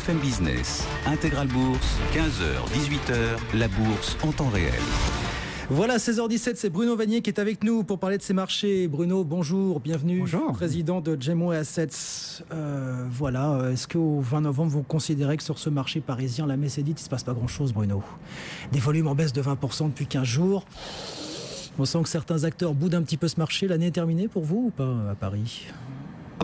BFM Business, Intégral Bourse, 15h, 18h, la bourse en temps réel. Voilà, 16h17, c'est Bruno Vanier qui est avec nous pour parler de ces marchés. Bruno, bonjour, bienvenue. Bonjour. Président de Gemway Assets. Voilà, est-ce qu'au 20 novembre, vous considérez que sur ce marché parisien, la messe est dite, il ne se passe pas grand-chose, Bruno? Des volumes en baisse de 20% depuis 15 jours. On sent que certains acteurs boudent un petit peu ce marché. L'année est terminée pour vous ou pas à Paris?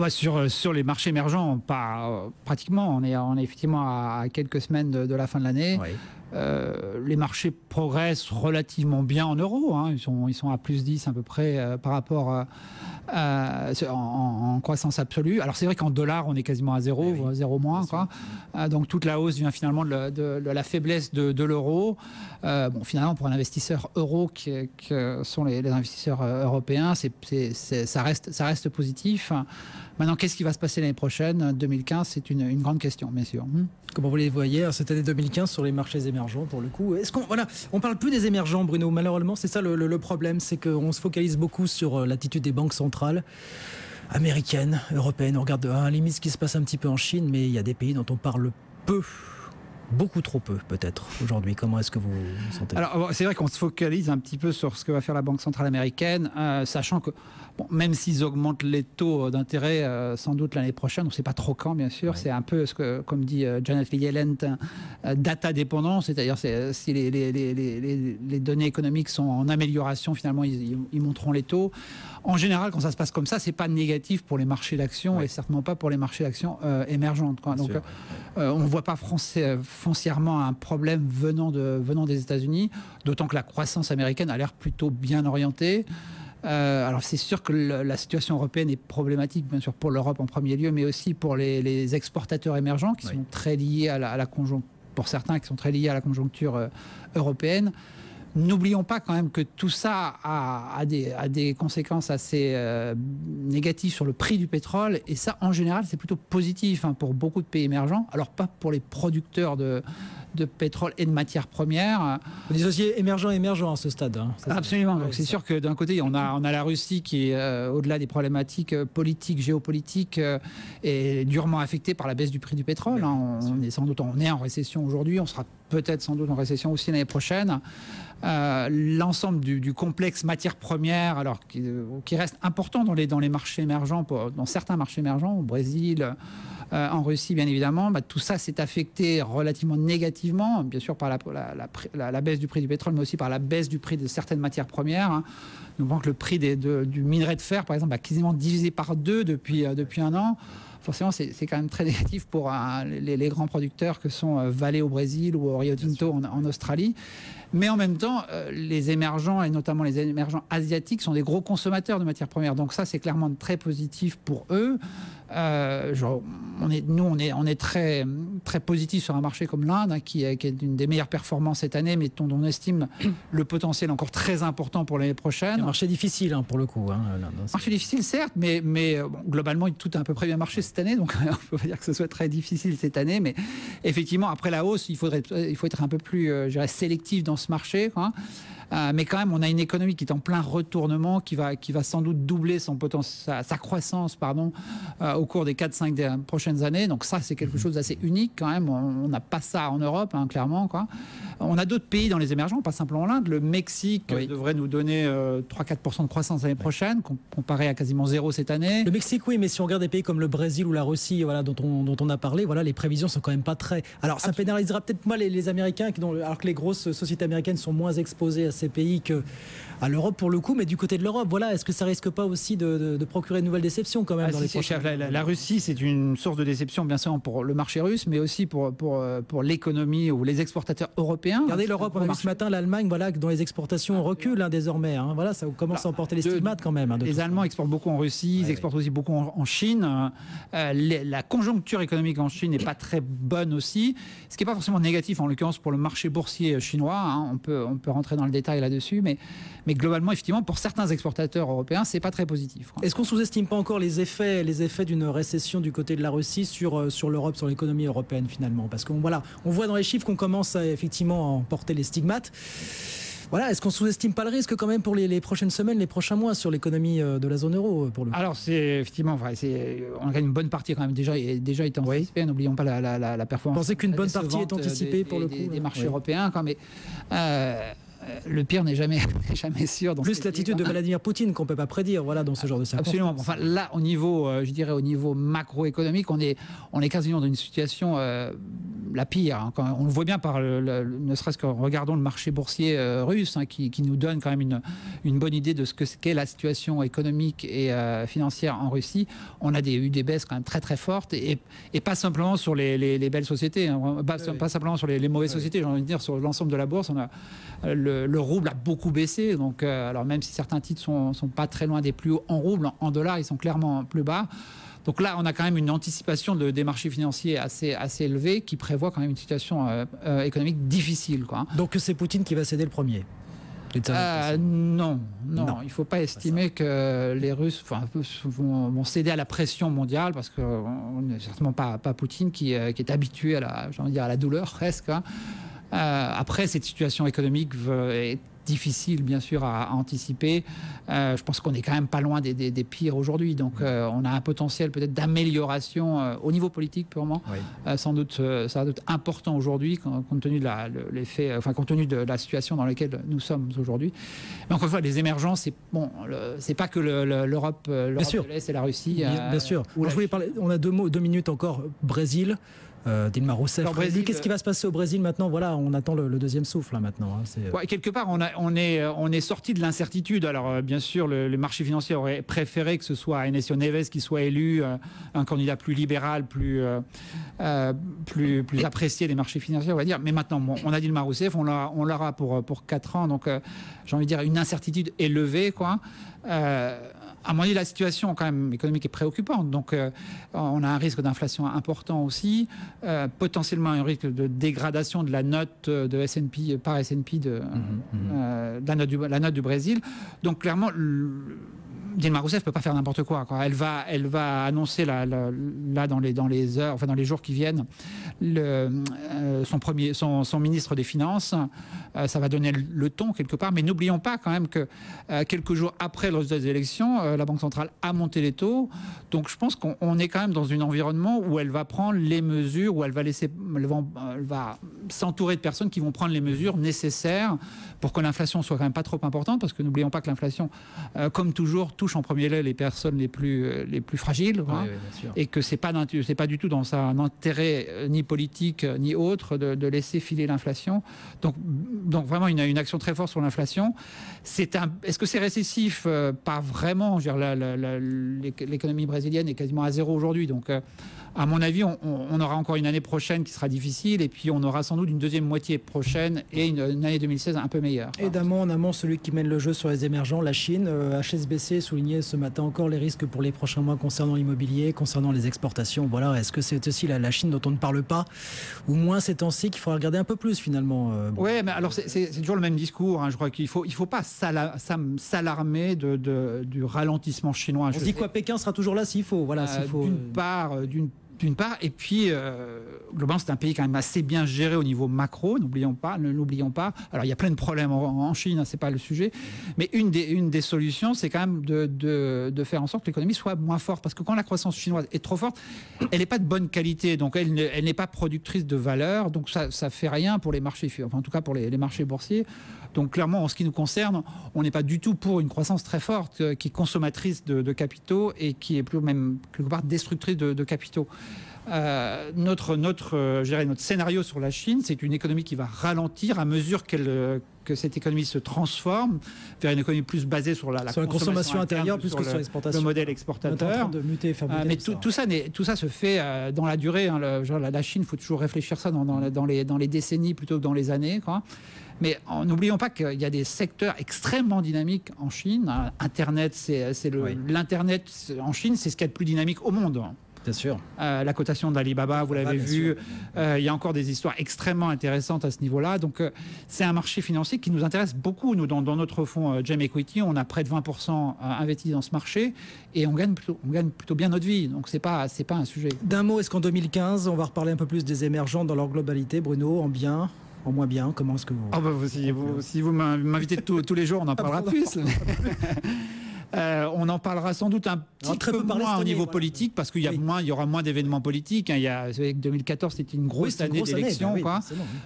Sur les marchés émergents, pas pratiquement. On est effectivement à quelques semaines de la fin de l'année. Oui. Les marchés progressent relativement bien en euros. Hein. Ils sont à plus 10 à peu près par rapport en croissance absolue. Alors c'est vrai qu'en dollars, on est quasiment à zéro, oui. Zéro moins. Quoi. Donc toute la hausse vient finalement de la faiblesse de l'euro. Finalement, pour un investisseur euro que sont les investisseurs européens, ça reste positif. Maintenant, qu'est-ce qui va se passer l'année prochaine? 2015, c'est une grande question, bien sûr. Comment vous les voyez cette année 2015 sur les marchés émergents, pour le coup? Est-ce on parle plus des émergents, Bruno? Malheureusement, c'est ça le problème, c'est qu'on se focalise beaucoup sur l'attitude des banques centrales américaines, européennes. On regarde à la limite ce qui se passe un petit peu en Chine, mais il y a des pays dont on parle peu. Beaucoup trop peu, peut-être, aujourd'hui. Comment est-ce que vous sentez? Alors, c'est vrai qu'on se focalise un petit peu sur ce que va faire la Banque centrale américaine, sachant que, même s'ils augmentent les taux d'intérêt, sans doute l'année prochaine, on ne sait pas trop quand, bien sûr, c'est un peu, comme dit Janet Yellen, data dépendant, c'est-à-dire si les données économiques sont en amélioration, finalement, ils monteront les taux. En général, quand ça se passe comme ça, c'est pas négatif pour les marchés d'actions et certainement pas pour les marchés d'actions émergentes. Quoi. Donc, on ne voit pas foncièrement un problème venant des États-Unis, d'autant que la croissance américaine a l'air plutôt bien orientée. Alors c'est sûr que la situation européenne est problématique, bien sûr, pour l'Europe en premier lieu, mais aussi pour les exportateurs émergents qui sont très liés à la conjoncture, pour certains qui sont très liés à la conjoncture européenne. N'oublions pas quand même que tout ça a des conséquences assez négatives sur le prix du pétrole, et ça, en général, c'est plutôt positif pour beaucoup de pays émergents. Alors pas pour les producteurs de pétrole et de matières premières. Vous dissociez émergent et émergent à ce stade. Absolument. Donc c'est sûr que d'un côté, on a la Russie qui est, au-delà des problématiques politiques, géopolitiques, est durement affectée par la baisse du prix du pétrole. On est en récession aujourd'hui, on sera peut-être sans doute en récession aussi l'année prochaine. L'ensemble du complexe matières premières, alors qui reste important dans les marchés émergents, dans certains marchés émergents, au Brésil, en Russie bien évidemment, tout ça s'est affecté relativement négativement, bien sûr par la baisse du prix du pétrole, mais aussi par la baisse du prix de certaines matières premières. Nous voyons que le prix du minerai de fer, par exemple, a quasiment divisé par 2 depuis un an. Forcément, c'est quand même très négatif pour les grands producteurs que sont Vale au Brésil ou Rio Tinto en Australie. Mais en même temps, les émergents, et notamment les émergents asiatiques, sont des gros consommateurs de matières premières. Donc ça, c'est clairement très positif pour eux. On est très, très positif sur un marché comme l'Inde, qui est une des meilleures performances cette année, mais dont on estime le potentiel encore très important pour l'année prochaine. Un marché difficile pour le coup. Marché difficile, certes, mais globalement, tout a à peu près bien marché cette année, donc on ne peut pas dire que ce soit très difficile cette année, mais effectivement, après la hausse, il faut être un peu plus sélectif dans ce marché, quoi. Mais quand même, on a une économie qui est en plein retournement, qui va sans doute doubler sa croissance au cours des 4-5 prochaines années. Donc ça, c'est quelque chose d'assez unique quand même. On n'a pas ça en Europe, clairement, quoi. On a d'autres pays dans les émergents, pas simplement l'Inde. Le Mexique devrait nous donner 3-4% de croissance l'année prochaine, comparé à quasiment 0 cette année. Le Mexique, oui, mais si on regarde des pays comme le Brésil ou la Russie, dont on a parlé, les prévisions sont quand même pas très... Alors ça pénalisera peut-être moins les Américains, alors que les grosses sociétés américaines sont moins exposées à ces pays qu'à l'Europe pour le coup, mais du côté de l'Europe, est-ce que ça risque pas aussi de procurer une nouvelle déception quand même dans les prochains... La Russie, c'est une source de déception bien sûr pour le marché russe, mais aussi pour l'économie ou les exportateurs européens. Regardez l'Europe, on a vu ce matin l'Allemagne, dont les exportations reculent désormais. Ça commence à emporter les stigmates quand même. Les Allemands exportent beaucoup en Russie, ils exportent aussi beaucoup en Chine. La conjoncture économique en Chine n'est pas très bonne aussi, ce qui n'est pas forcément négatif en l'occurrence pour le marché boursier chinois. On peut rentrer dans le détail là-dessus, mais globalement, effectivement, pour certains exportateurs européens, c'est pas très positif. Est-ce qu'on sous-estime pas encore les effets d'une récession du côté de la Russie sur l'Europe, sur l'économie européenne finalement? Parce qu'on voit dans les chiffres qu'on commence à effectivement emporter les stigmates. Voilà, est-ce qu'on sous-estime pas le risque quand même pour les prochaines semaines, les prochains mois sur l'économie de la zone euro pour le coup? Alors c'est effectivement, on gagne une bonne partie quand même déjà été anticipée. N'oublions pas la performance. Vous pensez qu'une bonne partie est anticipée pour le coup des marchés européens quand même. Le pire n'est jamais sûr. Plus l'attitude de Vladimir Poutine qu'on peut pas prédire, voilà, dans ce genre de circonstances. Absolument. Enfin, là, au niveau, je dirais, au niveau macroéconomique, on est quasiment dans une situation la pire. Hein. On le voit bien par ne serait-ce qu'en regardant le marché boursier russe, hein, qui nous donne quand même une bonne idée de ce qu'est la situation économique et financière en Russie. On a eu des baisses quand même très très fortes et pas simplement sur les belles sociétés, hein, pas simplement sur les mauvaises sociétés. J'ai envie de dire sur l'ensemble de la bourse, on a le rouble a beaucoup baissé, donc alors même si certains titres sont pas très loin des plus hauts en rouble, en dollars, ils sont clairement plus bas. Donc là, on a quand même une anticipation des marchés financiers assez élevée qui prévoit quand même une situation économique difficile, quoi. Donc c'est Poutine qui va céder le premier? Non, il ne faut pas estimer que les Russes vont céder à la pression mondiale, parce qu'on n'est certainement pas Poutine qui est habitué à la douleur presque, hein. Après, cette situation économique est difficile, bien sûr, à anticiper. Je pense qu'on est quand même pas loin des pires aujourd'hui. Donc, on a un potentiel peut-être d'amélioration au niveau politique purement, sans doute important aujourd'hui, compte tenu compte tenu de la situation dans laquelle nous sommes aujourd'hui. Mais encore une fois, les émergents, c'est pas que l'Europe de l'Est et la Russie. Bien sûr. Je voulais parler. On a 2 minutes encore. Brésil. Dilma Rousseff. Qu'est-ce qui va se passer au Brésil maintenant? Voilà, on attend le deuxième souffle là, maintenant. Hein, quelque part, on est sorti de l'incertitude. Alors, bien sûr, le marché financier aurait préféré que ce soit Inácio Neves qui soit élu, un candidat plus libéral, plus apprécié des marchés financiers, on va dire. Mais maintenant, on a Dilma Rousseff, on l'aura pour 4 ans. Donc, j'ai envie de dire, une incertitude élevée, quoi. À mon avis, la situation quand même économique est préoccupante. Donc, on a un risque d'inflation important aussi, potentiellement un risque de dégradation de la note de S&P par S&P la note du Brésil. Donc, clairement, Dilma Rousseff peut pas faire n'importe quoi. Elle va annoncer là dans les heures, enfin dans les jours qui viennent, son ministre des Finances. Ça va donner le ton quelque part. Mais n'oublions pas quand même que quelques jours après le résultat des élections, la Banque centrale a monté les taux. Donc je pense qu'on est quand même dans un environnement où elle va prendre les mesures, où elle va s'entourer de personnes qui vont prendre les mesures nécessaires pour que l'inflation soit quand même pas trop importante, parce que n'oublions pas que l'inflation, comme toujours, touche en premier lieu les personnes les plus fragiles, hein, et que c'est pas du tout dans un intérêt ni politique ni autre de laisser filer l'inflation. Donc vraiment une action très forte sur l'inflation. Est-ce que c'est récessif? Pas vraiment. L'économie brésilienne est quasiment à zéro aujourd'hui, donc à mon avis, on aura encore une année prochaine qui sera difficile, et puis on aura sans doute une deuxième moitié prochaine et une année 2016 un peu meilleure. Et en amont, celui qui mène le jeu sur les émergents, la Chine. HSBC soulignait ce matin encore les risques pour les prochains mois concernant l'immobilier, concernant les exportations. Voilà, est-ce que c'est aussi la Chine dont on ne parle pas, ou moins ces temps-ci, qu'il faudra regarder un peu plus finalement? Oui, mais alors c'est toujours le même discours, hein. Je crois qu'il faut pas s'alarmer du ralentissement chinois. On dit quoi, Pékin sera toujours là s'il faut. Voilà, D'une part, et puis globalement, c'est un pays quand même assez bien géré au niveau macro, ne l'oublions pas. Alors il y a plein de problèmes en Chine, hein, c'est pas le sujet, mais une des solutions, c'est quand même de faire en sorte que l'économie soit moins forte, parce que quand la croissance chinoise est trop forte, elle n'est pas de bonne qualité, donc elle n'est pas productrice de valeur, donc ça fait rien pour les marchés, enfin en tout cas pour les marchés boursiers. Donc clairement, en ce qui nous concerne, on n'est pas du tout pour une croissance très forte qui est consommatrice de capitaux et qui est même quelque part destructrice de capitaux. Notre scénario sur la Chine, c'est une économie qui va ralentir à mesure que cette économie se transforme vers une économie plus basée sur la consommation intérieure plus que sur l'exportation. Le modèle exportateur. Mais tout ça se fait dans la durée. Hein, la Chine, il faut toujours réfléchir ça dans les décennies plutôt que dans les années, quoi. Mais n'oublions pas qu'il y a des secteurs extrêmement dynamiques en Chine. Internet, l'Internet en Chine, c'est ce qu'il y a de plus dynamique au monde. Bien sûr. La cotation d'Alibaba, vous l'avez vu. Il y a encore des histoires extrêmement intéressantes à ce niveau-là. Donc, c'est un marché financier qui nous intéresse beaucoup. Nous, dans notre fonds GEM Equity, on a près de 20% investi dans ce marché et on gagne plutôt bien notre vie. Donc, c'est pas un sujet. D'un mot, est-ce qu'en 2015, on va reparler un peu plus des émergents dans leur globalité, Bruno, en bien? en moins bien? Comment est-ce que vous... Ah bah, si vous m'invitez tous les jours, on en parlera plus. On en parlera sans doute un petit peu moins au niveau politique, parce qu'il y aura moins d'événements politiques. 2014, c'était une grosse année d'élection.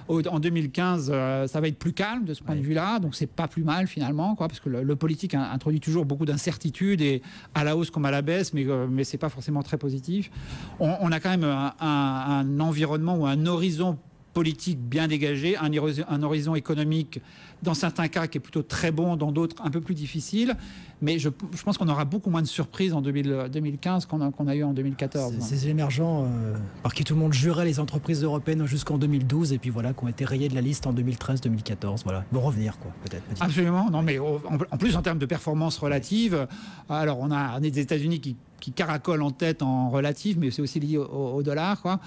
En 2015, ça va être plus calme de ce point de vue-là, donc c'est pas plus mal finalement, parce que le politique introduit toujours beaucoup d'incertitudes, et à la hausse comme à la baisse, mais c'est pas forcément très positif. On a quand même un environnement ou un horizon politique bien dégagé, un horizon économique dans certains cas qui est plutôt très bon, dans d'autres un peu plus difficile, mais je pense qu'on aura beaucoup moins de surprises en 2015 qu'on a eu en 2014. Ces émergents par qui tout le monde jurait les entreprises européennes jusqu'en 2012, et puis voilà, qui ont été rayés de la liste en 2013-2014, voilà, ils vont revenir peut-être. Absolument, non, mais en plus en termes de performance relative, alors on a des États-Unis qui caracolent en tête en relatif, mais c'est aussi lié au dollar,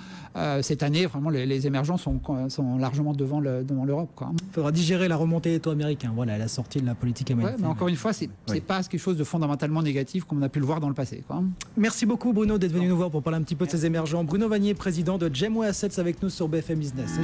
cette année, vraiment, les émergents sont largement devant l'Europe, Il faudra digérer la remontée des taux américains, voilà, la sortie de la politique américaine. Mais encore une fois, c'est pas quelque chose de fondamentalement négatif comme on a pu le voir dans le passé. Merci beaucoup Bruno d'être venu nous voir pour parler un petit peu de ces émergents. Bruno Vanier, président de Gemway Assets, avec nous sur BFM Business.